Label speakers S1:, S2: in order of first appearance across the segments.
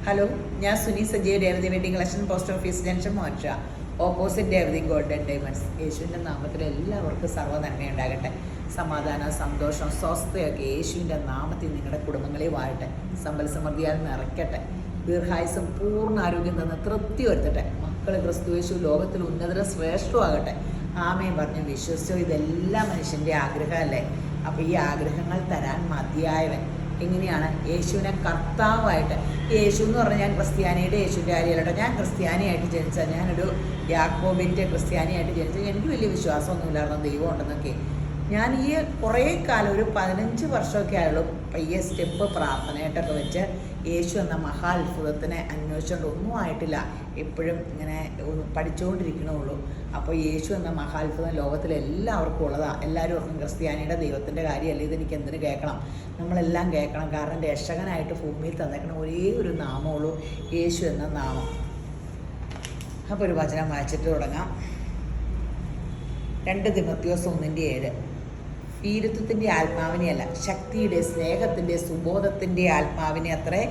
S1: Hello, ഞാൻ Suni Sajeev Revathi wedding collection post office junction Morcha opposite Revathi golden diamonds. യേശുവിൻ്റെ നാമത്തിൽ എല്ലാവർക്കും സർവ്വനന്മയുണ്ടാകട്ടെ. സമാധാനം, സന്തോഷം, സ്വസ്ഥയൊക്കെ യേശുവിൻ്റെ നാമത്തിൽ നിങ്ങളുടെ കുടുംബങ്ങളെ വാഴട്ടെ. സമ്പൽ സമൃദ്ധിയാൽ നിറയ്ക്കട്ടെ. ദീർഘായുസും പൂർണ്ണ ആരോഗ്യം തന്ന് തൃപ്തി വരുത്തട്ടെ. മക്കൾ ക്രിസ്തുയേശു ലോകത്തിൽ ഉന്നതര ശ്രേഷ്ഠമാകട്ടെ. ആമേൻ പറഞ്ഞ് വിശ്വസിച്ചോ. ഇതെല്ലാം മനുഷ്യൻ്റെ ആഗ്രഹമല്ലേ? അപ്പോൾ ഈ ആഗ്രഹങ്ങൾ തരാൻ മതിയായവൻ എങ്ങനെയാണ്? യേശുവിനെ കർത്താവായിട്ട്. യേശു എന്ന് പറഞ്ഞാൽ ഞാൻ ക്രിസ്ത്യാനിയുടെ യേശുവിൻ്റെ കാര്യമല്ലോ. ഞാൻ ക്രിസ്ത്യാനിയായിട്ട് ജനിച്ച, ഞാനൊരു യാക്കോബിൻ്റെ ക്രിസ്ത്യാനിയായിട്ട് ജനിച്ച, എനിക്ക് വലിയ വിശ്വാസമൊന്നുമില്ലായിരുന്നു ദൈവം ഉണ്ടെന്നൊക്കെ. ഞാൻ ഈ കുറേ കാലം, ഒരു 15 വർഷമൊക്കെ ആയുള്ളൂ, പയ്യെ സ്റ്റെപ്പ് പ്രാർത്ഥനയായിട്ടൊക്കെ വെച്ച് യേശു എന്ന മഹാ അത്ഭുതത്തിനെ അന്വേഷിച്ചുകൊണ്ട് ഒന്നും ആയിട്ടില്ല. എപ്പോഴും ഇങ്ങനെ പഠിച്ചുകൊണ്ടിരിക്കണുള്ളൂ. അപ്പോൾ യേശു എന്ന മഹാത്ഭുതം ലോകത്തിലെ എല്ലാവർക്കും ഉള്ളതാണ്. എല്ലാവരും ഓർക്കും ക്രിസ്ത്യാനിയുടെ ദൈവത്തിൻ്റെ കാര്യമല്ല, ഇതെനിക്ക് എന്തിനു കേൾക്കണം? നമ്മളെല്ലാം കേൾക്കണം. കാരണം രക്ഷകനായിട്ട് ഭൂമിയിൽ തന്നേക്കണം ഒരേ ഒരു നാമമുള്ളൂ, യേശു എന്ന നാമം. അപ്പോൾ ഒരു വചനം വായിച്ചിട്ട് തുടങ്ങാം. 2 തിമോത്തിയോസ് 1:7. വീരത്വത്തിൻ്റെ ആത്മാവിനെയല്ല, ശക്തിയുടെ, സ്നേഹത്തിൻ്റെ, സുബോധത്തിൻ്റെ ആത്മാവിനെ അത്രേ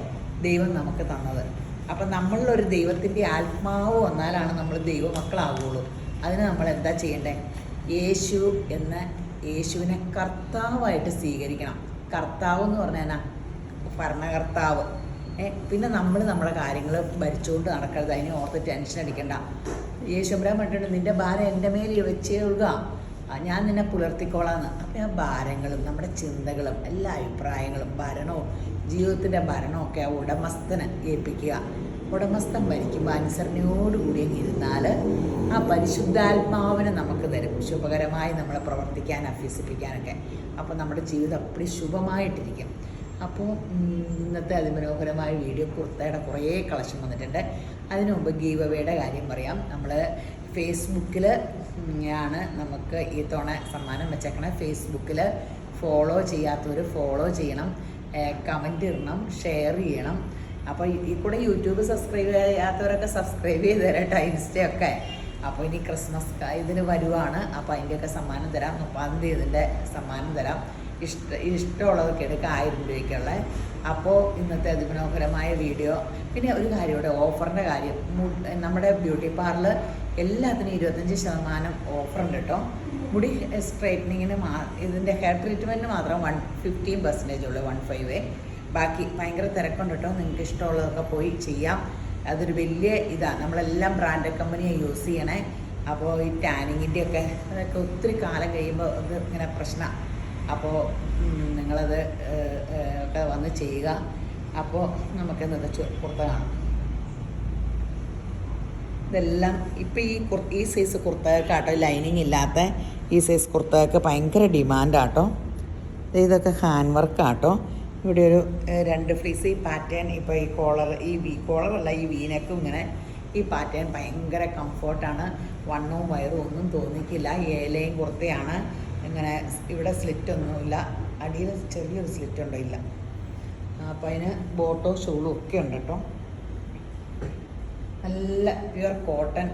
S1: ദൈവം നമുക്ക് തന്നത്. അപ്പം നമ്മളിലൊരു ദൈവത്തിൻ്റെ ആത്മാവ് വന്നാലാണ് നമ്മൾ ദൈവമക്കളാവുകയുള്ളൂ. അതിന് നമ്മൾ എന്താ ചെയ്യേണ്ടേ? യേശുവിനെ കർത്താവായിട്ട് സ്വീകരിക്കണം. കർത്താവ് എന്ന് പറഞ്ഞാൽ ഭരണകർത്താവ്. പിന്നെ നമ്മൾ നമ്മുടെ കാര്യങ്ങൾ ഭരിച്ചുകൊണ്ട് നടക്കരുത്. അതിനെ ഓർത്ത് ടെൻഷൻ അടിക്കണ്ട. യേശുബ്രാൻ പറഞ്ഞിട്ടുണ്ട്, നിൻ്റെ ഭാരം എൻ്റെ മേൽ വെച്ചേഴുക, ഞാൻ നിന്നെ പുലർത്തിക്കോളാന്ന്. അപ്പം ആ ഭാരങ്ങളും നമ്മുടെ ചിന്തകളും എല്ലാ അഭിപ്രായങ്ങളും ഭരണവും ജീവിതത്തിൻ്റെ ഭരണമൊക്കെ ആ ഉടമസ്ഥന് ഏൽപ്പിക്കുക. ഉടമസ്ഥൻ ഭരിക്കുമ്പോൾ അനുസരണയോടുകൂടി ഇരുന്നാൽ ആ പരിശുദ്ധാത്മാവിനെ നമുക്ക് തരും, ശുഭകരമായി നമ്മളെ പ്രവർത്തിക്കാൻ, അഭ്യസിപ്പിക്കാനൊക്കെ. അപ്പോൾ നമ്മുടെ ജീവിതം അപ്പടി ശുഭമായിട്ടിരിക്കും. അപ്പോൾ ഇന്നത്തെ അതിമനോഹരമായ വീഡിയോ കുർത്തയുടെ കുറേ കളക്ഷൻ വന്നിട്ടുണ്ട്. അതിനു മുമ്പ് ഗീവ് അവേയുടെ കാര്യം പറയാം. നമ്മൾ ഫേസ്ബുക്കിൽ ആണ് നമുക്ക് ഈ തവണ സമ്മാനം വെച്ചേക്കണേ. ഫേസ്ബുക്കിൽ ഫോളോ ചെയ്യാത്തവർ ഫോളോ ചെയ്യണം, കമൻറ്റ് ഇടണം, ഷെയർ ചെയ്യണം. അപ്പോൾ ഈ കൂടെ യൂട്യൂബ് സബ്സ്ക്രൈബ് ചെയ്യാത്തവരൊക്കെ സബ്സ്ക്രൈബ് ചെയ്ത് തരട്ടെ, ഇൻസ്റ്റയൊക്കെ. അപ്പോൾ ഇനി ക്രിസ്മസ് ഇതിന് വരുവാണ്. അപ്പോൾ അതിൻ്റെയൊക്കെ സമ്മാനം തരാം. 30-ാം തീയതിൻ്റെ സമ്മാനം തരാം. ഇഷ്ടമുള്ളതൊക്കെ എടുക്കുക, 1000 രൂപയ്ക്കുള്ള. അപ്പോൾ ഇന്നത്തെ അതിമനോഹരമായ വീഡിയോ. പിന്നെ ഒരു കാര്യം ഇവിടെ, ഓഫറിൻ്റെ കാര്യം. നമ്മുടെ ബ്യൂട്ടി പാർലർ എല്ലാത്തിനും 25% ഓഫറുണ്ട് കേട്ടോ. മുടി സ്ട്രൈറ്റനിങ്ങിന് ഇതിൻ്റെ ഹെയർ ട്രീറ്റ്മെൻറ്റിന് മാത്രം 15% ഉള്ളൂ, 15. ബാക്കി ഭയങ്കര തിരക്കുണ്ട് കേട്ടോ. നിങ്ങൾക്ക് ഇഷ്ടമുള്ളതൊക്കെ പോയി ചെയ്യാം. അതൊരു വലിയ ഇതാണ്. നമ്മളെല്ലാം ബ്രാൻഡ് കമ്പനിയാണ് യൂസ് ചെയ്യണേ. അപ്പോൾ ഈ ടാനിങ്ങിൻ്റെയൊക്കെ അതൊക്കെ ഒത്തിരി കാലം കഴിയുമ്പോൾ അത് ഇങ്ങനെ പ്രശ്നമാണ്. അപ്പോൾ നിങ്ങളത് ഒക്കെ വന്ന് ചെയ്യുക. അപ്പോൾ നമുക്ക് ഇന്നത്തെ കുർത്ത കാണാം. ഇതെല്ലാം ഇപ്പോൾ ഈ സൈസ് കുർത്തകൾക്കാട്ടോ, ലൈനിങ് ഇല്ലാത്ത ഈ സൈസ് കുർത്തകൾക്ക് ഭയങ്കര ഡിമാൻഡാട്ടോ. ഇതൊക്കെ ഹാൻഡ് വർക്കാട്ടോ. ഇവിടെ ഒരു 2 ഫ്രീസ് ഈ പാറ്റേൺ. ഇപ്പോൾ ഈ കോളർ, ഈ കോളറല്ല, ഈ വീനക്കും ഇങ്ങനെ ഈ പാറ്റേൺ ഭയങ്കര കംഫോർട്ടാണ്. വണ്ണവും വയറും ഒന്നും തോന്നിക്കില്ല. ഏലയും കുർത്തയാണ്. ഇങ്ങനെ ഇവിടെ സ്ലിറ്റൊന്നുമില്ല, അടിയിൽ ചെറിയൊരു സ്ലിറ്റ് ഉണ്ടോ? ഇല്ല. അപ്പോൾ അതിന് ബോട്ടോ ഷോളും ഒക്കെ ഉണ്ട് കേട്ടോ. നല്ല പ്യുവർ കോട്ടൺ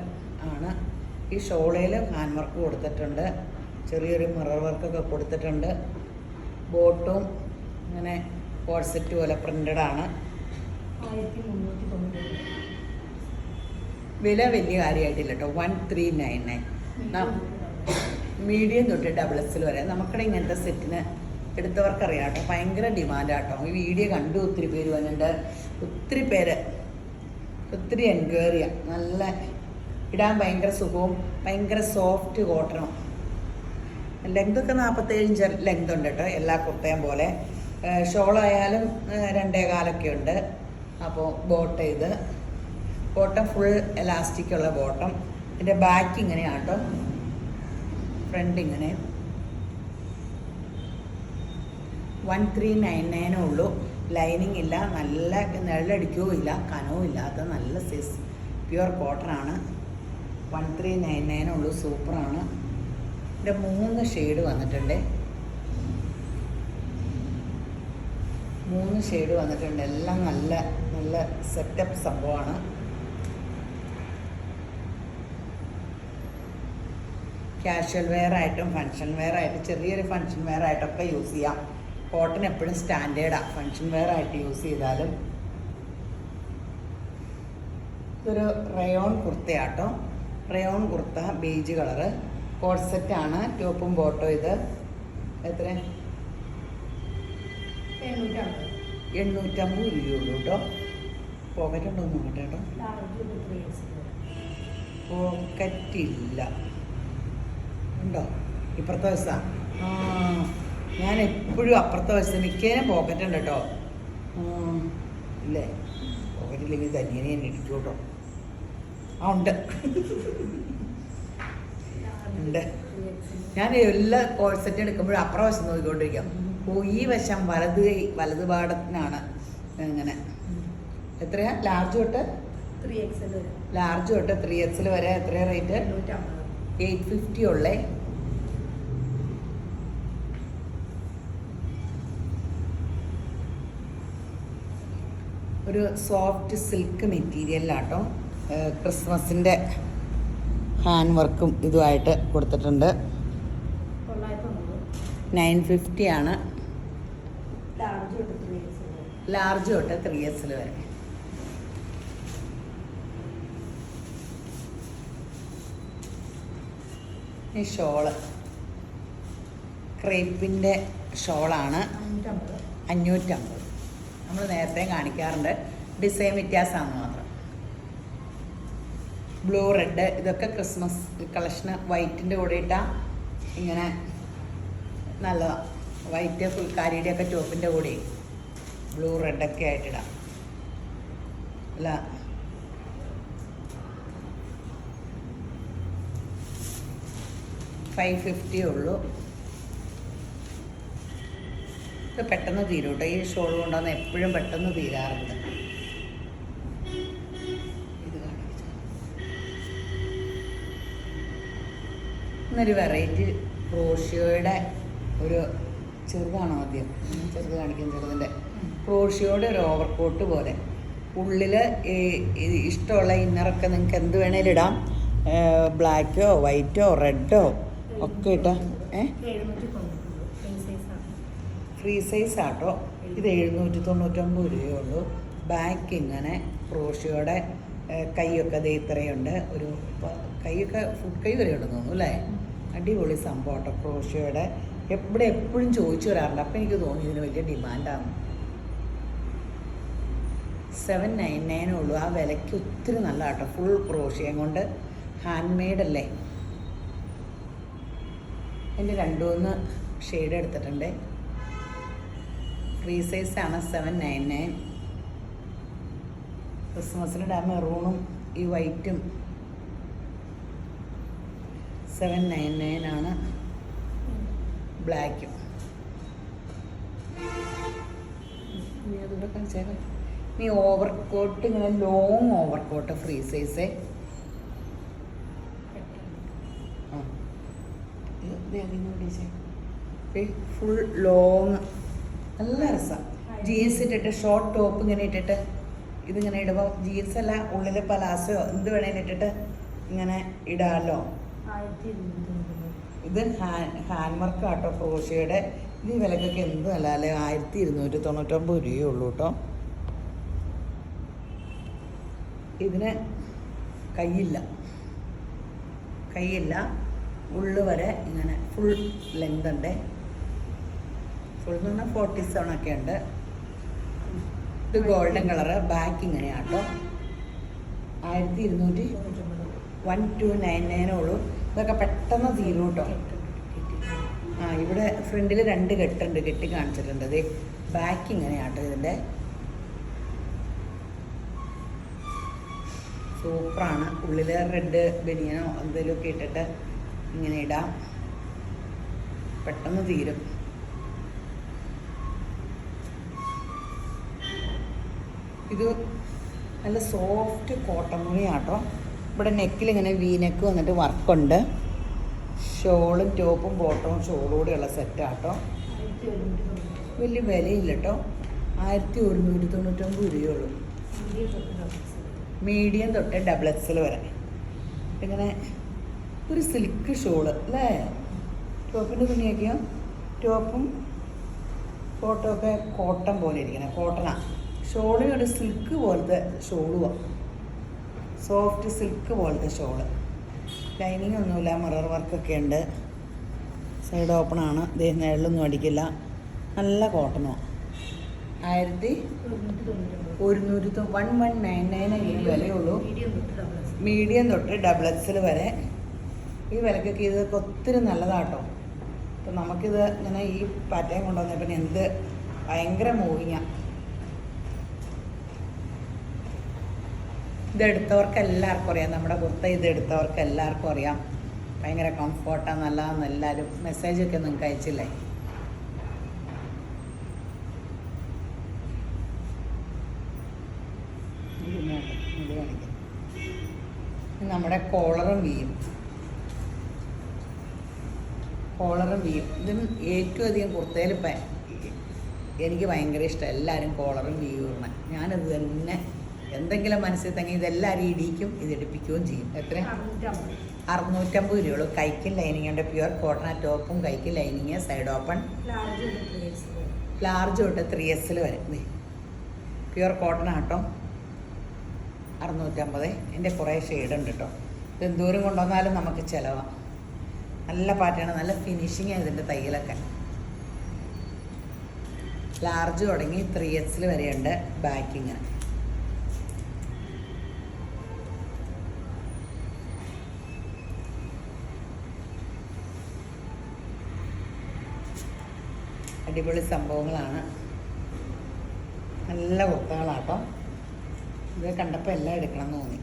S1: ആണ്. ഈ ഷോളയിൽ ഹാൻഡ് വർക്ക് കൊടുത്തിട്ടുണ്ട്, ചെറിയൊരു മിറർ വർക്കൊക്കെ കൊടുത്തിട്ടുണ്ട്. ബോട്ടും ഇങ്ങനെ കോഡ്സെറ്റ് പോലെ പ്രിൻ്റഡാണ്. 1390. വില വലിയ കാര്യമായിട്ടില്ല കേട്ടോ. 1399. മീഡിയം തൊട്ട് XXL വരെ നമുക്കിടെ ഇങ്ങനത്തെ സെറ്റിന് എടുത്തവർക്കറിയാം കേട്ടോ. ഭയങ്കര ഡിമാൻഡാട്ടോ. ഈ വീഡിയോ കണ്ടു ഒത്തിരി പേര് വന്നിട്ടുണ്ട്. ഒത്തിരി എൻക്വയറിയാണ്. നല്ല ഇടാൻ ഭയങ്കര സുഖവും ഭയങ്കര സോഫ്റ്റ് കോട്ടണും. ലെങ്തൊക്കെ 47 ഇഞ്ച് ലെങ്ത് ഉണ്ട് കേട്ടോ, എല്ലാ കുർത്തയും പോലെ. ഷോളായാലും 2.25 ഉണ്ട്. അപ്പോൾ ബോട്ടം ഫുൾ എലാസ്റ്റിക്കുള്ള ബോട്ടം. ഇതിൻ്റെ ബാക്ക് ഇങ്ങനെയാണ് കേട്ടോ, ഫ്രണ്ട് ഇങ്ങനെ. 1399 ഉള്ളൂ. ലൈനിങ് ഇല്ല, നല്ല നിഴലടിക്കുകയോ ഇല്ല, കനവും ഇല്ലാത്ത നല്ല സൈസ് പ്യുവർ കോട്ടനാണ്. 1399 ഉള്ളൂ. സൂപ്പറാണ്. ഇതിൻ്റെ 3 ഷെയ്ഡ് വന്നിട്ടുണ്ട്. 3 ഷെയ്ഡ് വന്നിട്ടുണ്ട്. എല്ലാം നല്ല നല്ല സെറ്റപ്പ് സംഭവമാണ്. കാഷ്വൽ വെയർ ആയിട്ടും ഫങ്ഷൻ വെയർ ആയിട്ടും, ചെറിയൊരു ഫങ്ഷൻ വെയർ ആയിട്ടൊക്കെ യൂസ് ചെയ്യാം. കോട്ടൺ എപ്പോഴും സ്റ്റാൻഡേർഡാണ്. ഫങ്ഷൻ വെയർ ആയിട്ട് യൂസ് ചെയ്താലും ഇതൊരു റയോൺ കുർത്തയാട്ടോ. Rayon kurta beige colour code സെറ്റാണ്. ടോപ്പും ബോട്ടോ. ഇത് എത്ര? 850 രൂപയുള്ളൂ കേട്ടോ. പോക്കറ്റ് ഉണ്ടോ നോക്കട്ടെ കേട്ടോ. പോക്കറ്റില്ല. ഉണ്ടോ? ഇപ്പുറത്തെ വശമാണ്. ഞാൻ എപ്പോഴും അപ്പുറത്തെ വശത്ത് മിക്കേനും പോക്കറ്റ് ഉണ്ട് കേട്ടോ. ഇല്ലേ? പോക്കറ്റില്ലെങ്കിൽ തനിയെ ഞാൻ ഇടിക്കും കേട്ടോ. ഉണ്ട് ഉണ്ട്. ഞാൻ എല്ലാ കോഴ്സെറ്റ് എടുക്കുമ്പോഴും അപ്പുറം വശം നോക്കിക്കൊണ്ടിരിക്കാം. ഈ വശം വലത് പാടത്തിനാണ് ഇങ്ങനെ. എത്രയാ? ലാർജ് തൊട്ട് 3XL വരെ എത്രയാ റേറ്റ്? 850 ഉള്ളേ. ഒരു സോഫ്റ്റ് സിൽക്ക് മെറ്റീരിയലിലാട്ടോ. ക്രിസ്മസിൻ്റെ ഹാൻഡ് വർക്കും ഇതുമായിട്ട് കൊടുത്തിട്ടുണ്ട്. 950 ആണ്. ലാർജ് തൊട്ട് 3XL വരെ. ഈ ഷോള് ക്രേപ്പിൻ്റെ ഷോളാണ്. 550. നമ്മൾ നേരത്തെ കാണിക്കാറുണ്ട്. ഡിസൈൻ വ്യത്യാസമാണ് മാത്രം. ബ്ലൂ റെഡ് ഇതൊക്കെ ക്രിസ്മസ് കളക്ഷന് വൈറ്റിൻ്റെ കൂടെ ഇട്ടാൽ ഇങ്ങനെ നല്ലതാണ്. വൈറ്റ് ഫുൾക്കാരിയുടെ ഒക്കെ ടോപ്പിൻ്റെ കൂടെ ബ്ലൂ റെഡൊക്കെ ആയിട്ടിടാം. അല്ല, $550 ഉള്ളൂ. ഇത് പെട്ടെന്ന് തീരും കേട്ടോ. ഈ ഷോൾ കൊണ്ടുവന്ന് എപ്പോഴും പെട്ടെന്ന് തീരാറുണ്ട്. ഇത് ഇന്നൊരു വെറൈറ്റി ക്രോഷിയോയുടെ ഒരു ചെറുതാണോ ആദ്യം? ചെറുത് കാണിക്കും. ചെറുതിൻ്റെ ക്രോഷിയോയുടെ ഒരു ഓവർകോട്ട് പോലെ. ഉള്ളിൽ ഇഷ്ടമുള്ള ഇന്നറൊക്കെ നിങ്ങൾക്ക് എന്ത് വേണേലും ഇടാം. ബ്ലാക്കോ വൈറ്റോ റെഡോ ഒക്കെ ഇട്ടാ. ഫ്രീ സൈസ് ആട്ടോ. ഇത് 799 രൂപയുള്ളൂ. ബാക്ക് ഇങ്ങനെ ക്രോഷിയോടെ കൈയൊക്കെ ദേ ഇത്രയുണ്ട്. ഒരു കൈയൊക്കെ ഫുഡ് കൈ വരെ ഉണ്ടെന്ന് തോന്നുന്നു അല്ലേ? അടിപൊളി സംഭവം കേട്ടോ. ക്രോഷിയോടെ എപ്പോഴും ചോദിച്ചു വരാറുണ്ട്. അപ്പം എനിക്ക് തോന്നി ഇതിന് വലിയ ഡിമാൻഡാണ്. 799 ഉള്ളൂ. ആ വിലയ്ക്ക് ഒത്തിരി നല്ല കേട്ടോ. ഫുൾ ക്രോഷിയം കൊണ്ട് ഹാൻഡ് മെയ്ഡ് അല്ലേ. എൻ്റെ 2-3 ഷെയ്ഡ് എടുത്തിട്ടുണ്ട്. ഫ്രീ സൈസാണ്. 799. ക്രിസ്മസിന് ഇടാൻ മെറൂണും ഈ വൈറ്റും 799 ആണ്. ബ്ലാക്കും. അതുകൂടെ കാണിച്ചേക്കാം. ഈ ഓവർകോട്ട് ഇങ്ങനെ long overcoat free size. Full long നല്ല രസമാണ്. ജീൻസ് ഇട്ടിട്ട് ഷോർട്ട് ടോപ്പ് ഇങ്ങനെ ഇട്ടിട്ട് ഇതിങ്ങനെ ഇടുമ്പോൾ ജീൻസ് അല്ല, ഉള്ളിൽ പലാസോ എന്ത് വേണേലും ഇട്ടിട്ട് ഇങ്ങനെ ഇടാമല്ലോ. ഇത് ഹാൻഡ് വർക്ക് ആട്ടോ ക്രോഷിയുടെ. ഇത് ഈ വിലക്കൊക്കെ എന്ത് നല്ല അല്ലേ. 1299 രൂപയുള്ളൂ കേട്ടോ. ഇതിന് കൈയില്ല. ഉള്ളു വരെ ഇങ്ങനെ ഫുൾ ലെങ്ത് ഉണ്ട്. ഫുൾ എന്ന് പറഞ്ഞാൽ 47 ഒക്കെ ഉണ്ട്. ഇത് ഗോൾഡൻ കളറ്. ബാക്ക് ഇങ്ങനെയാട്ടോ. 1299 ഉള്ളൂ. ഇതൊക്കെ പെട്ടെന്ന് തീരും കേട്ടോ. ഇവിടെ ഫ്രണ്ടിൽ 2 കെട്ടുണ്ട്. കെട്ടി കാണിച്ചിട്ടുണ്ട്. ഇത് ബാക്ക് ഇങ്ങനെയാട്ടോ. ഇതിൻ്റെ സൂപ്പറാണ്. ഉള്ളിൽ റെഡ് ബനിയനോ എന്തെങ്കിലുമൊക്കെ ഇട്ടിട്ട് ഇങ്ങനെ ഇടാം. പെട്ടെന്ന് തീരും. ഇത് നല്ല സോഫ്റ്റ് കോട്ടൺ തുണിയാട്ടോ. ഇവിടെ നെക്കിൽ ഇങ്ങനെ വീനെക്ക് വന്നിട്ട് വർക്കുണ്ട്. ഷോളും ടോപ്പും ബോട്ടവും ഷോളും കൂടെയുള്ള സെറ്റാട്ടോ. വലിയ വിലയില്ല കേട്ടോ. 1199 രൂപയുള്ളൂ. മീഡിയം തൊട്ട് XXL വരെ. ഇങ്ങനെ ഒരു സിൽക്ക് ഷോള് അല്ലേ. ടോപ്പിൻ്റെ തുണിയൊക്കെയോ ടോപ്പും ബോട്ടമൊക്കെ കോട്ടൺ പോലെ ഇരിക്കണം. കോട്ടണാണ്. ഷോളിന് ഒരു സിൽക്ക് പോലത്തെ ഷോളുമാണ്. സോഫ്റ്റ് സിൽക്ക് പോലത്തെ ഷോള്. ലൈനിങ് ഒന്നുമില്ല, മിറർ വർക്കൊക്കെ ഉണ്ട്. സൈഡ് ഓപ്പൺ ആണ്. ഇതേ നിഴലൊന്നും അടിക്കില്ല. നല്ല കോട്ടണോ. 1199 ഇതിന് വിലയുള്ളൂ. മീഡിയം തൊട്ട് ഡബിൾ എക്സൽ വരെ. ഈ വിലക്കൊക്കെ ഇതൊക്കെ ഒത്തിരി നല്ലതാട്ടോ. അപ്പം നമുക്കിത് ഇങ്ങനെ ഈ പാറ്റേൺ കൊണ്ടുവന്ന പിന്നെ എന്ത് ഭയങ്കര മൂവിങ്ങാണ്. ഇതെടുത്തവർക്ക് എല്ലാവർക്കും അറിയാം. നമ്മുടെ കുർത്ത ഇതെടുത്തവർക്ക് എല്ലാവർക്കും അറിയാം. ഭയങ്കര കംഫോർട്ടാണ്, നല്ലതാണെന്ന് എല്ലാവരും മെസ്സേജൊക്കെ നിങ്ങൾക്ക് അയച്ചില്ലേ. നമ്മുടെ കോളറും വീയും ഇതും ഏറ്റവും അധികം കുർത്തയിൽ എനിക്ക് ഭയങ്കര ഇഷ്ടം. എല്ലാവരും കോളറും വീയും ഇടണം. ഞാനത് തന്നെ എന്തെങ്കിലും മനസ്സിൽ തങ്ങി ഇതെല്ലാവരും ഇടിക്കും, ഇതിടിപ്പിക്കുകയും ചെയ്യും. എത്ര? 650 രൂപയുള്ളൂ. കൈക്കും ലൈനിങ് ഉണ്ട്. പ്യുവർ കോട്ടൺ ടോപ്പും കൈക്ക് ലൈനിങ്, സൈഡ് ഓപ്പൺ. ലാർജ് തൊട്ട് 3XL വരെ. പ്യുവർ കോട്ടൺ ആട്ടോ. 650. എൻ്റെ കുറേ ഷെയ്ഡ് ഉണ്ട് കേട്ടോ. ഇത് എന്തോരം കൊണ്ടുവന്നാലും നമുക്ക് ചിലവാണ്. നല്ല പാറ്റാണ്, നല്ല ഫിനിഷിങ് ഇതിൻ്റെ തയ്യലൊക്കെ. ലാർജ് തുടങ്ങി 3XL വരെയുണ്ട്. ബാക്കിങ്ങനെ അടിപൊളി സംഭവങ്ങളാണ്. നല്ല കുർത്തകളാട്ടോ. ഇത് കണ്ടപ്പോൾ എല്ലാം എടുക്കണം എന്ന് തോന്നി.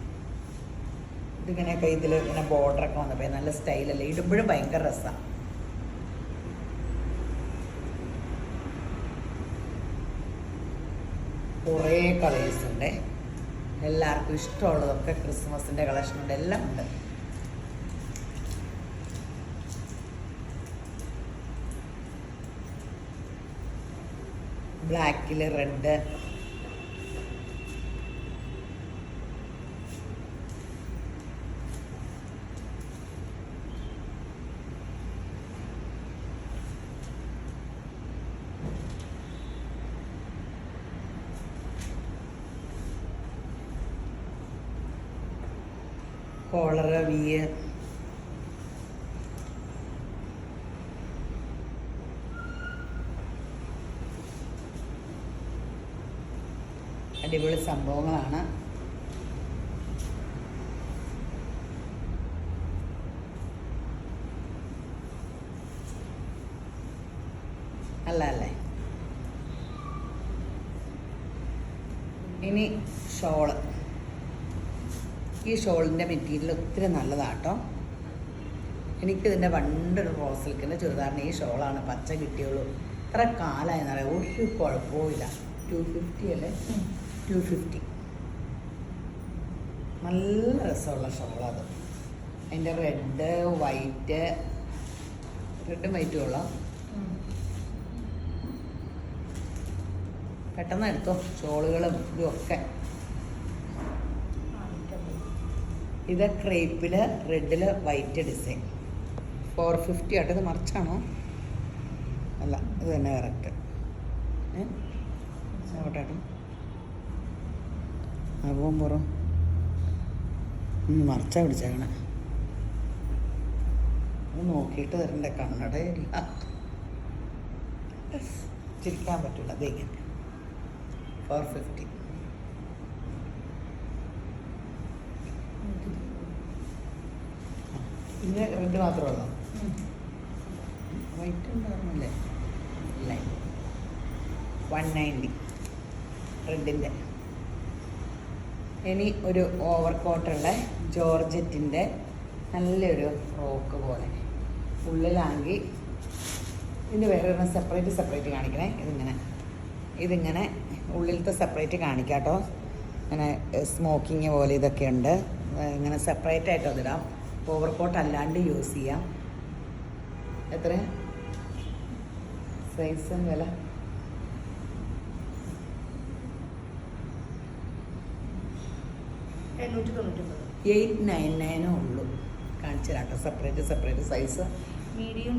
S1: ഇതിങ്ങനെയൊക്കെ ഇതിൽ ഇങ്ങനെ ബോർഡറൊക്കെ വന്നപ്പോൾ നല്ല സ്റ്റൈലല്ലേ. ഇടുമ്പോഴും ഭയങ്കര രസമാണ്. കുറേ കളേഴ്സ് ഉണ്ട്. എല്ലാവർക്കും ഇഷ്ടമുള്ളതൊക്കെ ക്രിസ്മസിൻ്റെ കളക്ഷനുണ്ട്, എല്ലാം ഉണ്ട്. ബ്ലാക്കിൽ റെഡ്, കോളർ വി, അടിപൊളി സംഭവങ്ങളാണ്. അല്ലേ? ഇനി ഷോള്. ഈ ഷോളിൻ്റെ മെറ്റീരിയൽ ഒത്തിരി നല്ലതാട്ടോ. എനിക്കിതിൻ്റെ പണ്ടൊരു റോസ് സിൽക്കിൻ്റെ ചുരിദാറിന് ഈ ഷോളാണ് പച്ച കിട്ടിയുള്ളൂ. ഇത്ര കാലമായെന്ന് പറയാം, ഒരു കുഴപ്പമില്ല. 250 അല്ലേ? 250. നല്ല രസമുള്ള ഷോളത്. അതിൻ്റെ റെഡ് വൈറ്റ്, റെഡും വൈറ്റും ഉള്ള. പെട്ടെന്ന് എടുത്തോ ഷോളുകളും ഇതുമൊക്കെ. ഇത് ക്രേപ്പിൽ റെഡിൽ വൈറ്റ് ഡിസൈൻ. 450 ആട്ടോ. ഇത് മറിച്ചാണോ? അല്ല, ഇത് തന്നെ കറക്റ്റ്. ഓട്ടാട്ടോ അപ്പവും പുറം മറിച്ച പിടിച്ചേക്കണേ. അത് നോക്കിയിട്ട് തരണ്ട, കണ്ണടയില്ല, ചിരിക്കാൻ പറ്റില്ല. അതേ 450. പിന്നെ റെഡ് മാത്രമല്ലോ, വൈറ്റ് ഉണ്ടായിരുന്നല്ലേ? ഇല്ല, 190 റെഡിൻ്റെ. ഇനി ഒരു ഓവർ കോട്ടുള്ള ജോർജറ്റിൻ്റെ നല്ലൊരു ഫ്രോക്ക് പോലെ. ഉള്ളിലാണെങ്കിൽ ഇതിന് വേറെ സെപ്പറേറ്റ് കാണിക്കണേ. ഇതിങ്ങനെ ഉള്ളിലത്തെ സെപ്പറേറ്റ് കാണിക്കാം കേട്ടോ. ഇങ്ങനെ സ്മോക്കിങ് പോലെ ഇതൊക്കെ ഉണ്ട്. ഇങ്ങനെ സെപ്പറേറ്റ് ആയിട്ട് അതിടാം. ഓവർ കോട്ട് അല്ലാണ്ട് യൂസ് ചെയ്യാം. എത്ര സൈസും വില? 899 ഉള്ളൂ. കാണിച്ചു തരാട്ടോ. Separate size. മീഡിയം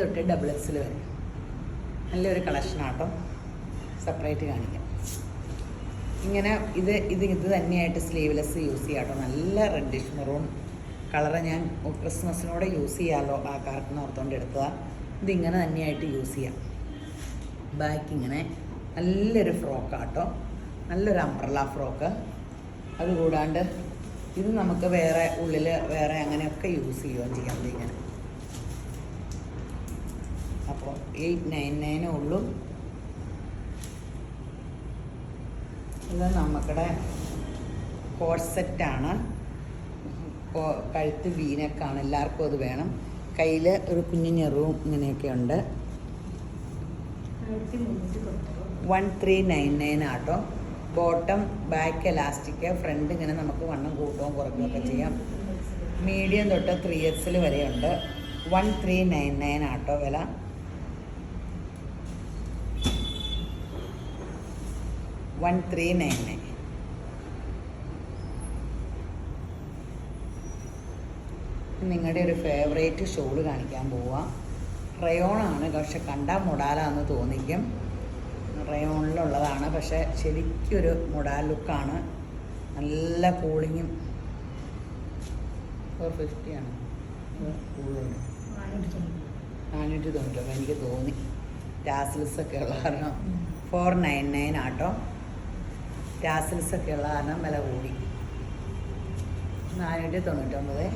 S1: തൊട്ട് ഡബിൾ എക്സിൽ വരെ. നല്ലൊരു കളക്ഷനാട്ടോ. സെപ്പറേറ്റ് കാണിക്കാം. ഇങ്ങനെ ഇത് തന്നെയായിട്ട് സ്ലീവ്ലെസ് യൂസ് ചെയ്യാം കേട്ടോ. നല്ല റെഡിഷ് മെറൂൺ കളറ് ഞാൻ ക്രിസ്മസിനോട് യൂസ് ചെയ്യാമല്ലോ ആൾക്കാർക്കെന്ന് ഓർത്തുകൊണ്ട് എടുത്തതാണ്. ഇതിങ്ങനെ തന്നെയായിട്ട് യൂസ് ചെയ്യാം. ബാക്ക് ഇങ്ങനെ നല്ലൊരു ഫ്രോക്കാട്ടോ, നല്ലൊരു അംബ്രല്ല ഫ്രോക്ക്. അതുകൂടാണ്ട് ഇത് നമുക്ക് വേറെ ഉള്ളിൽ വേറെ അങ്ങനെയൊക്കെ യൂസ് ചെയ്യുകയും ചെയ്യാം. ഇതിങ്ങനെ അപ്പോൾ 899 ഉള്ളൂ. ഇത് നമുക്കിടെ കോഴ്സെറ്റാണ്, കഴുത്ത് വീനക്കാണ്, എല്ലാവർക്കും അത് വേണം. കയ്യിൽ ഒരു കുഞ്ഞു ഞെറുവും ഇങ്ങനെയൊക്കെ ഉണ്ട്. 1399 ആട്ടോ. ബോട്ടം ബാക്ക് എലാസ്റ്റിക്, ഫ്രണ്ട് ഇങ്ങനെ നമുക്ക് വണ്ണം കൂട്ടുകയും കുറയ്ക്കുകയൊക്കെ ചെയ്യാം. മീഡിയം തൊട്ട് 3XL വരെയുണ്ട്. 1399 ആട്ടോ വില. നിങ്ങളുടെ ഒരു ഫേവറേറ്റ് ഷോള് കാണിക്കാൻ പോവാം. റയോണാണ്, പക്ഷെ കണ്ടാൽ മുടാലാന്ന് തോന്നിക്കും. റയോണിലുള്ളതാണ്, പക്ഷേ ശരിക്കൊരു മുടാൽ ലുക്കാണ്. നല്ല കൂളിങ്ങും. 450 ആണ്. കൂടുതലുണ്ട് 490. എനിക്ക് തോന്നി ടാസിൽസൊക്കെ ഉള്ള കാരണം. 499 ആട്ടോ. ടാസിൽസൊക്കെ ഉള്ള കാരണം വില കൂടി. 499.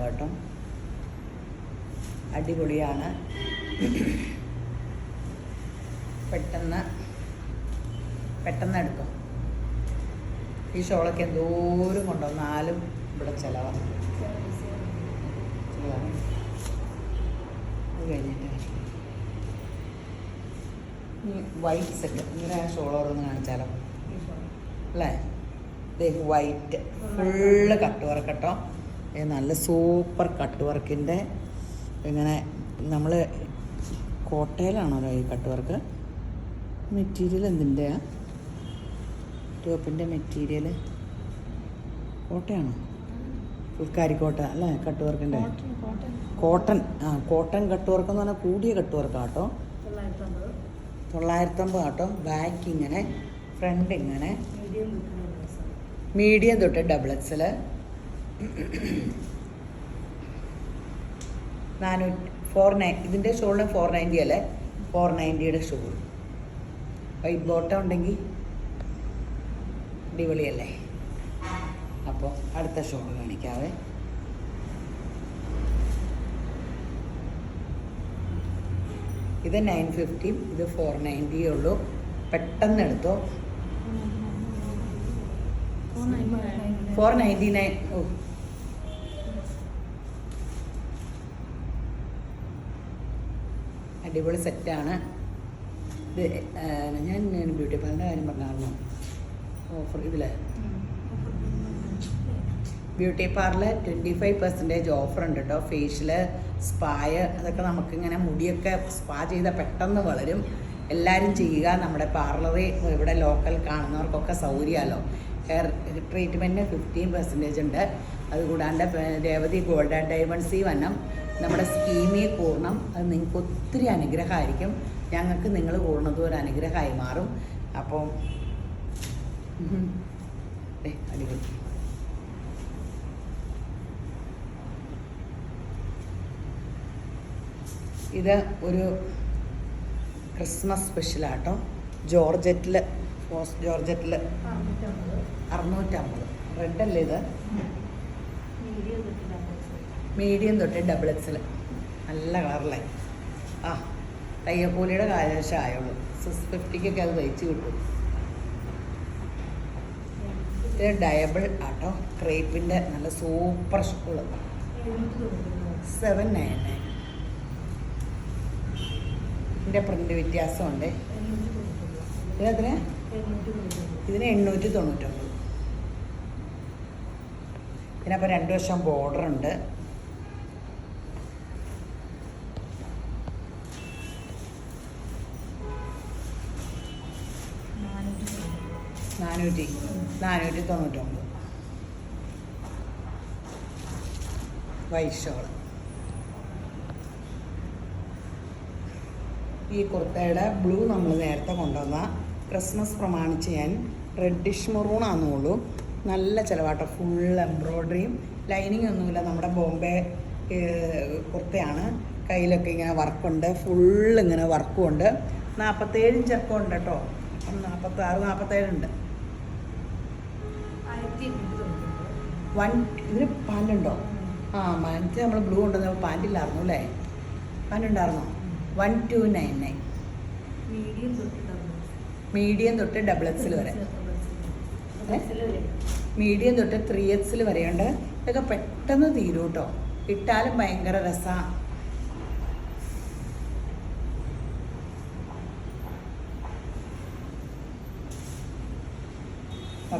S1: കേട്ടോ. അടിപൊളിയാണ്. പെട്ടെന്ന് എടുക്കും. ഈ ഷോളൊക്കെ എന്തോരം കൊണ്ടുവന്നാലും ഇവിടെ ചിലവാണ്. അത് കഴിഞ്ഞിട്ട് വൈറ്റ് സെറ്റ് ഇങ്ങനെ ഷോൾ ഓരോന്ന് കാണിച്ചാലോ അല്ലേ? വൈറ്റ് ഫുള്ള് കട്ട് വർക്ക് കേട്ടോ. നല്ല സൂപ്പർ കട്ട് വർക്കിൻ്റെ ഇങ്ങനെ നമ്മൾ കോട്ടയിലാണോ ഈ കട്ട് വർക്ക്? മെറ്റീരിയൽ എന്തിൻ്റെയാണ്? ടോപ്പിൻ്റെ മെറ്റീരിയൽ കോട്ടയാണോ? ഫുൾക്കാരിക്കോട്ട അല്ലേ? കട്ട് വർക്കിൻ്റെ കോട്ടൺ. കോട്ടൺ കട്ട് വർക്ക് എന്ന് പറഞ്ഞാൽ കൂടിയ കട്ട് വർക്കാട്ടോ. 950 ആട്ടോ. ബാക്ക് ഇങ്ങനെ, ഫ്രണ്ട് ഇങ്ങനെ, മീഡിയം തൊട്ട് XXL. 490. ഇതിൻ്റെ ഷോളിന് 490 അല്ലേ? 490യുടെ ഷോൾ. വൈറ്റ് ബോട്ടം ഉണ്ടെങ്കിൽ അടിപൊളിയല്ലേ? അപ്പോൾ അടുത്ത ഷോൾ കാണിക്കാവേ. ഇത് 950, ഇത് 490 ഉള്ളൂ. പെട്ടെന്ന് എടുത്തോ. 499. ഓ, അടിപൊളി സെറ്റാണ് ഇത്. ഞാൻ ബ്യൂട്ടി പാർലറിൻ്റെ കാര്യം പറഞ്ഞായിരുന്നു. ഓഫർ ഇതിൽ ബ്യൂട്ടി പാർലർ 25% ഓഫർ ഉണ്ട് കേട്ടോ. ഫേഷ്യൽ, സ്പായ്, അതൊക്കെ നമുക്കിങ്ങനെ മുടിയൊക്കെ സ്പാ ചെയ്താൽ പെട്ടെന്ന് വളരും. എല്ലാവരും ചെയ്യുക. നമ്മുടെ പാർലറിൽ ഇവിടെ ലോക്കൽ കാണുന്നവർക്കൊക്കെ സൗകര്യമല്ലോ. ഹെയർ ട്രീറ്റ്മെൻറ്റിന് 15% ഉണ്ട്. അതുകൂടാണ്ട് രേവതി ഗോൾഡ് ആൻഡ് ഡയമണ്ട്സി വന്നം നമ്മുടെ സ്കീമിൽ കൂടണം. അത് നിങ്ങൾക്ക് ഒത്തിരി അനുഗ്രഹമായിരിക്കും. ഞങ്ങൾക്ക് നിങ്ങൾ കൂടുന്നതും ഒരു അനുഗ്രഹമായി മാറും. അപ്പോൾ അടിപൊളി. ഇത് ഒരു ക്രിസ്മസ് സ്പെഷ്യലാട്ടോ. ജോർജറ്റിൽ 650. റെഡല്ലേ ഇത്? മീഡിയം തൊട്ട് XXL. നല്ല കളറല്ലേ? തയ്യക്കൂലിയുടെ കാശം ആയുള്ളൂ. 650 അത് തയ്ച്ച് കിട്ടും. ഇത് ഡയബിൾ ആട്ടോ. ക്രേപ്പിൻ്റെ നല്ല സൂപ്പർ ഷോള്. 799. ഇതിൻ്റെ പ്രിൻ്റ് വ്യത്യാസമുണ്ട്. ഇതിന് 899. ഇതിനപ്പോൾ 2 വശം ബോർഡറുണ്ട്. $499. White shawl. ഈ കുർത്തയുടെ ബ്ലൂ നമ്മൾ നേരത്തെ കൊണ്ടുവന്ന ക്രിസ്മസ് പ്രമാണിച്ച് ഞാൻ റെഡിഷ് മെറൂണാണെന്നുള്ളൂ. നല്ല ചിലവാട്ടോ. ഫുൾ എംബ്രോയ്ഡറിയും ലൈനിങ് ഒന്നുമില്ല. നമ്മുടെ ബോംബെ കുർത്തയാണ്. കയ്യിലൊക്കെ ഇങ്ങനെ വർക്കുണ്ട്. ഫുള്ളിങ്ങനെ വർക്കും ഉണ്ട്. 47 ചെറുക്കം ഉണ്ട് കേട്ടോ. 46 47 ഉണ്ട്. ഇതിന് പാൻറ്റുണ്ടോ? മറ്റേ നമ്മൾ ബ്ലൂ ഉണ്ടെന്ന് പാൻറ്റില്ലായിരുന്നു അല്ലേ? പാൻറ്റ് ഉണ്ടായിരുന്നോ? 1299. മീഡിയം തൊട്ട് XXL വരെ. മീഡിയം തൊട്ട് 3XL വരെയുണ്ട്. ഇതൊക്കെ പെട്ടെന്ന് തീരും കേട്ടോ. ഇട്ടാലും ഭയങ്കര രസമാണ്.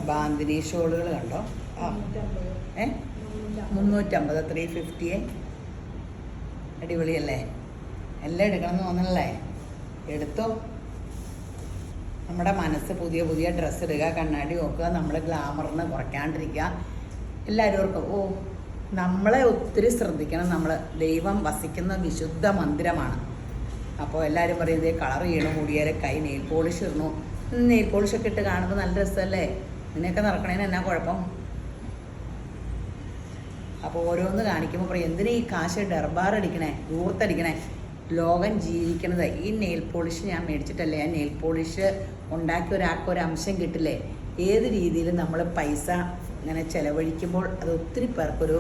S1: ബാന്തിനി ഷോളുകൾ കണ്ടോ? 350 350. അടിപൊളിയല്ലേ? എല്ലാം എടുക്കണം എന്ന് തോന്നണല്ലേ? എടുത്തോ. നമ്മുടെ മനസ്സ് പുതിയ പുതിയ ഡ്രസ്സ് ഇടുക, കണ്ണാടി നോക്കുക, നമ്മൾ ഗ്ലാമറിന് കുറയ്ക്കാണ്ടിരിക്കുക. എല്ലാവരും ഓർക്കും നമ്മളെ ഒത്തിരി ശ്രദ്ധിക്കണം. നമ്മൾ ദൈവം വസിക്കുന്ന വിശുദ്ധ മന്ദിരമാണ്. അപ്പോൾ എല്ലാവരും പറയും ഇതേ കളർ ചെയ്യണം, മുടിയേറെ കൈ നെയിൽ പോളിഷ് ഇടണു. നെയിൽ പോളിഷൊക്കെ ഇട്ട് കാണുമ്പോൾ നല്ല രസമല്ലേ? ഇങ്ങനെയൊക്കെ നടക്കണേന് എന്നാ കുഴപ്പം? അപ്പോൾ ഓരോന്ന് കാണിക്കുമ്പോൾ പറയും എന്തിനാ ഈ കാശ് ഡർബാർ അടിക്കണേ, ദൂർത്തടിക്കണേ? ലോകം ജീവിക്കണത് ഈ നെയിൽ പോളിഷ് ഞാൻ മേടിച്ചിട്ടല്ലേ. ആ നെയിൽ പോളിഷ് ഉണ്ടാക്കി ഒരാൾക്ക് ഒരു അംശം കിട്ടില്ലേ? ഏത് രീതിയിൽ നമ്മൾ പൈസ ഇങ്ങനെ ചിലവഴിക്കുമ്പോൾ അത് ഒത്തിരി പേർക്കൊരു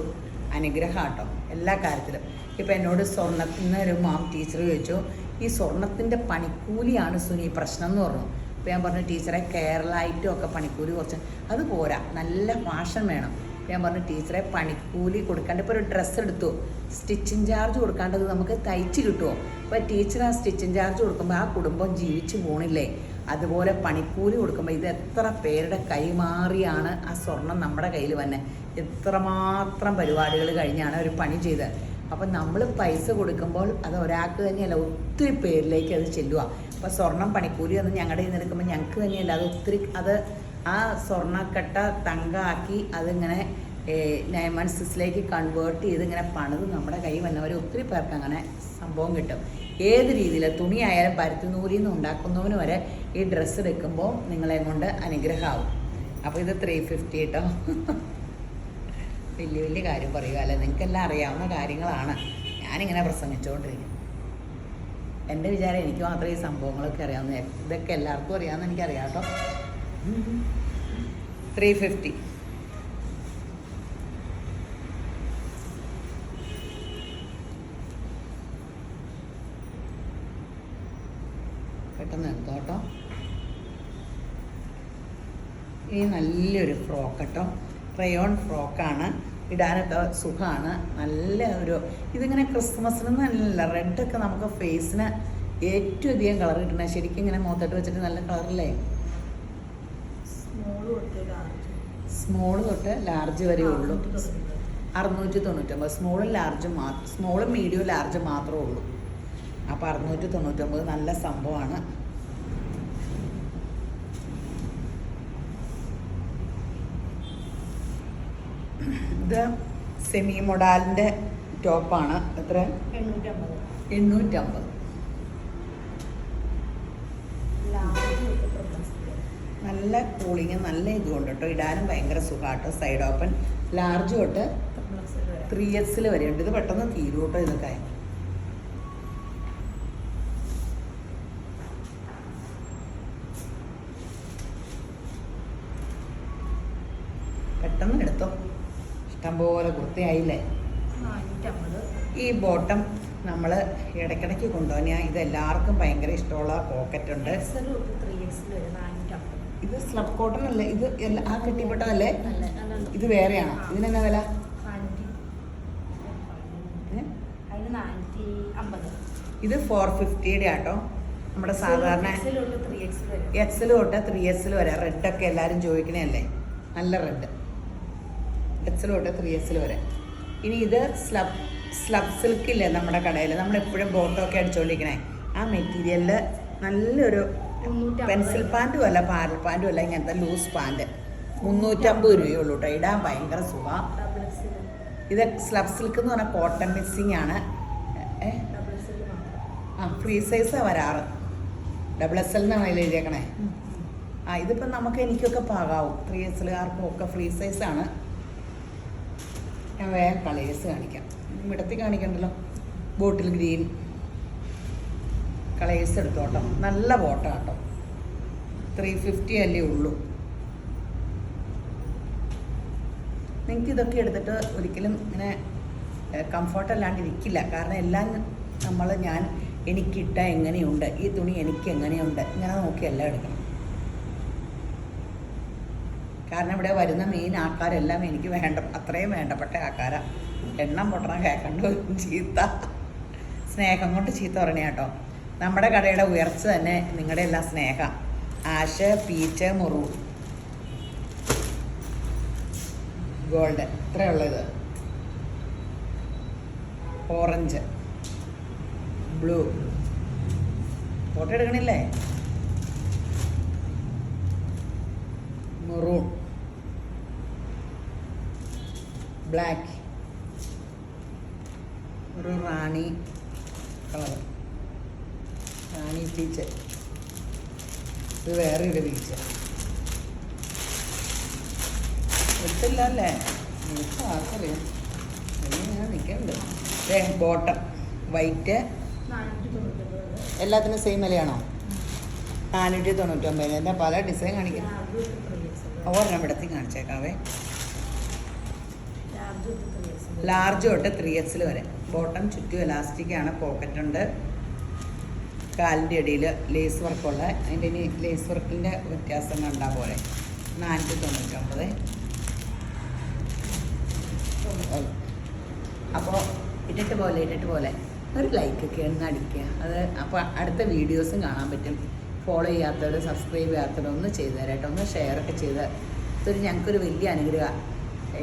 S1: അനുഗ്രഹമാട്ടോ എല്ലാ കാര്യത്തിലും. ഇപ്പം എന്നോട് സ്വർണ്ണത്തിന് ഒരു ടീച്ചർ ചോദിച്ചു, ഈ സ്വർണ്ണത്തിൻ്റെ പണിക്കൂലിയാണ് സുനി പ്രശ്നം എന്ന് പറഞ്ഞു. അപ്പോൾ ഞാൻ പറഞ്ഞു ടീച്ചറെ കേരളായിട്ടും ഒക്കെ പണിക്കൂലി കുറച്ച് അത് പോരാ, നല്ല ഫാഷൻ വേണം. ഞാൻ പറഞ്ഞു ടീച്ചറെ പണിക്കൂലി കൊടുക്കാണ്ട് ഇപ്പോൾ ഒരു ഡ്രസ്സ് എടുത്തു, സ്റ്റിച്ചിങ് ചാർജ് കൊടുക്കാണ്ടത് നമുക്ക് തയ്ച്ച് കിട്ടുമോ? അപ്പോൾ ടീച്ചർ ആ സ്റ്റിച്ചിങ് ചാർജ് കൊടുക്കുമ്പോൾ ആ കുടുംബം ജീവിച്ച് പോണില്ലേ? അതുപോലെ പണിക്കൂലി കൊടുക്കുമ്പോൾ ഇത് എത്ര പേരുടെ കൈമാറിയാണ് ആ സ്വർണം നമ്മുടെ കയ്യിൽ വന്നെ. എത്രമാത്രം പരിപാടികൾ കഴിഞ്ഞാണ് ഒരു പണി ചെയ്തത്. അപ്പം നമ്മൾ പൈസ കൊടുക്കുമ്പോൾ അത് ഒരാൾക്ക് തന്നെയല്ല, ഒത്തിരി പേരിലേക്ക് അത് ചെല്ലുക. അപ്പോൾ സ്വർണം പണിക്കൂലി എന്ന് ഞങ്ങളുടെ കയ്യിൽ നിന്ന് എടുക്കുമ്പോൾ ഞങ്ങൾക്ക് തന്നെയല്ല, അത് ഒത്തിരി അത് ആ സ്വർണ്ണക്കട്ട തങ്കമാക്കി അതിങ്ങനെ ഡയമണ്ട്സിലേക്ക് കൺവേർട്ട് ചെയ്ത് ഇങ്ങനെ പണിത് നമ്മുടെ കൈ വന്നവർ ഒത്തിരി പേർക്ക് അങ്ങനെ സംഭവം കിട്ടും. ഏത് രീതിയിൽ തുണിയായാലും പരുത്തി നൂലിൽ നിന്ന് ഉണ്ടാക്കുന്നവന് വരെ ഈ ഡ്രസ്സ് എടുക്കുമ്പോൾ നിങ്ങളെ കൊണ്ട് അനുഗ്രഹമാവും. അപ്പോൾ ഇത് 350 കേട്ടോ. വലിയ വലിയ കാര്യം പറയുക അല്ലേ? നിങ്ങൾക്കെല്ലാം അറിയാവുന്ന കാര്യങ്ങളാണ് ഞാനിങ്ങനെ പ്രസംഗിച്ചുകൊണ്ടിരിക്കുന്നത്. എൻ്റെ വിചാരം എനിക്ക് മാത്രമേ ഈ സംഭവങ്ങളൊക്കെ അറിയാവുന്ന, ഇതൊക്കെ എല്ലാവർക്കും അറിയാമെന്ന് എനിക്കറിയാം കേട്ടോ. 350. പെട്ടെന്ന് എടുത്തോ കേട്ടോ. ഈ നല്ലൊരു ഫ്രോക്ക് കേട്ടോ, റയോൺ ഫ്രോക്കാണ്. ഇടാനൊക്കെ സുഖമാണ്. നല്ല ഒരു ഇതിങ്ങനെ ക്രിസ്മസിന് നല്ല റെഡൊക്കെ നമുക്ക് ഫേസിന് ഏറ്റവും അധികം കളർ കിട്ടണേ. ശരിക്കും ഇങ്ങനെ മുഖത്തോട്ട് വെച്ചിട്ട് നല്ല കളറല്ലേ? സ്മോൾ തൊട്ട് ലാർജ് വരെ ഉള്ളൂ. 699. സ്മോളും ലാർജും മാത്രം, സ്മോളും മീഡിയവും ലാർജും മാത്രമേ ഉള്ളൂ. അപ്പോൾ 699 നല്ല സംഭവമാണ്. ഇത് സെമി മൊഡാലിൻ്റെ ടോപ്പാണ്. എത്ര? 850. നല്ല കൂളിങ്, നല്ല ഇതുകൊണ്ട് കേട്ടോ. ഇടാനും ഭയങ്കര സുഖമാട്ടോ. സൈഡ് ഓപ്പൺ ലാർജ് തൊട്ട് 3XL വരെ ഉണ്ട്. ഇത് പെട്ടെന്ന് തീരും കേട്ടോ. ഇതൊക്കെ പെട്ടെന്ന് എടുത്തോ. ഇഷ്ടംപോലെ വൃത്തിയായില്ലേ? ഈ ബോട്ടം നമ്മൾ ഇടയ്ക്കിടയ്ക്ക് കൊണ്ടുപോകാൻ ഇത് എല്ലാവർക്കും ഭയങ്കര ഇഷ്ടമുള്ള പോക്കറ്റ് ഉണ്ട്. ഇത് സ്ലബ് കോട്ടൺ അല്ലേ? ഇത് ആ കെട്ടിപ്പെട്ടതല്ലേ? ഇത് വേറെയാണോ? ഇതിനെന്നാ വില? ഇത് 450 ആട്ടോ. നമ്മുടെ സാധാരണ XL തൊട്ട് 3XL വരെ. റെഡൊക്കെ എല്ലാവരും ചോദിക്കണല്ലേ? നല്ല റെഡ്. XL തൊട്ട് 3XL വരെ. ഇനി ഇത് സ്ലബ് സിൽക്കില്ലേ നമ്മുടെ കടയിൽ, നമ്മളെപ്പോഴും ബോട്ടമൊക്കെ അടിച്ചുകൊണ്ടിരിക്കണേ ആ മെറ്റീരിയലിൽ നല്ലൊരു പെൻസിൽ പാൻറ്റും അല്ല, പാരൽ പാൻറ്റും അല്ല, ഇങ്ങനത്തെ ലൂസ് പാൻറ്റ് 350 രൂപയുള്ളൂ കേട്ടോ. ഇടാൻ ഭയങ്കര സുഖമാണ്. ഇത് സ്ലബ് സിൽക്ക് എന്ന് പറഞ്ഞാൽ കോട്ടൺ മിക്സിങ് ആണ്. ആ ഫ്രീ സൈസാണ് വരാറ്. XXL എന്നാണ് അതിൽ എഴുതിയേക്കണേ. ഇതിപ്പം നമുക്ക് എനിക്കൊക്കെ പാകാവും. 3XLകാർക്കും ഒക്കെ ഫ്രീ സൈസാണ്. ഞാൻ വേഗം കളേഴ്സ് കാണിക്കാം. ഇവിടത്തിൽ കാണിക്കണ്ടല്ലോ. ബോട്ടിൽ ഗ്രീൻ കളേഴ്സ് എടുത്തോട്ടോ. നല്ല ബോട്ടം കേട്ടോ. 350 അല്ലേ ഉള്ളൂ. നിങ്ങൾക്ക് ഇതൊക്കെ എടുത്തിട്ട് ഒരിക്കലും ഇങ്ങനെ കംഫർട്ട് അല്ലാണ്ടിരിക്കില്ല. കാരണം എല്ലാം എനിക്കിട്ട എങ്ങനെയുണ്ട്, ഈ തുണി എനിക്ക് എങ്ങനെയുണ്ട്, ഇങ്ങനെ നോക്കിയല്ല എടുക്കണം. കാരണം ഇവിടെ വരുന്ന മെയിൻ ആൾക്കാരെല്ലാം എനിക്ക് അത്രയും വേണ്ടപ്പെട്ട ആൾക്കാരാണ്. എണ്ണം പൊട്ടണം കേൾക്കണ്ട ചീത്ത, സ്നേഹം കൊണ്ട് ചീത്ത പറയണ കേട്ടോ. നമ്മുടെ കടയുടെ ഉയർച്ച തന്നെ നിങ്ങളുടെ എല്ലാം സ്നേഹം. ആഷ്, പീച്ച്, മുറു, ഗോൾഡ്, ഇത്രയുള്ളത്. ഓറഞ്ച്, ബ്ലൂ, ഫോട്ടോ എടുക്കണില്ലേ, മെറൂൺ, ബ്ലാക്ക്, ഒരു റാണി കളർ, റാണി പീച്ച്, ഇത് വേറെ ഒരു പീച്ച്. എടുത്തില്ല അല്ലേ? എനിക്ക് ആർക്കറിയാം. ഞാൻ നിൽക്കുന്നുണ്ട്. ബോട്ടം വൈറ്റ്, എല്ലാത്തിനും സെയിം വിലയാണോ? 499. എന്താ പല ഡിസൈൻ കാണിക്കാം. ഒരെണ്ണം ഇവിടത്തേക്ക് കാണിച്ചേക്കാവേ. ലാർജ് തൊട്ട് 3XL വരെ. ബോട്ടം ചുറ്റും എലാസ്റ്റിക്കാണ്, പോക്കറ്റുണ്ട്, കാലിൻ്റെ ഇടയിൽ ലേസ് വർക്കുള്ള. അതിൻ്റെ ഇനി ലേസ് വർക്കിൻ്റെ വ്യത്യാസം കണ്ടാൽ പോലെ. 499. അപ്പോൾ ഇട്ടിട്ട് പോലെ ഒരു ലൈക്കൊക്കെ ഒന്ന് അടിക്കുക. അത് അപ്പോൾ അടുത്ത വീഡിയോസും കാണാൻ പറ്റും. ഫോളോ ചെയ്യാത്തവർ, സബ്സ്ക്രൈബ് ചെയ്യാത്തവർ ഒന്ന് ചെയ്തു തരാട്ടോ. ഒന്ന് ഷെയറൊക്കെ ചെയ്ത് ഇതൊരു ഞങ്ങൾക്കൊരു വലിയ അനുഗ്രഹം.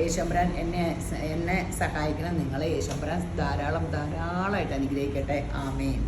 S1: യേശുമ്പരാൻ എന്നെ സഹായിക്കണം. നിങ്ങളെ യേശുമ്പരാൻ ധാരാളമായിട്ട് അനുഗ്രഹിക്കട്ടെ. ആമേൻ.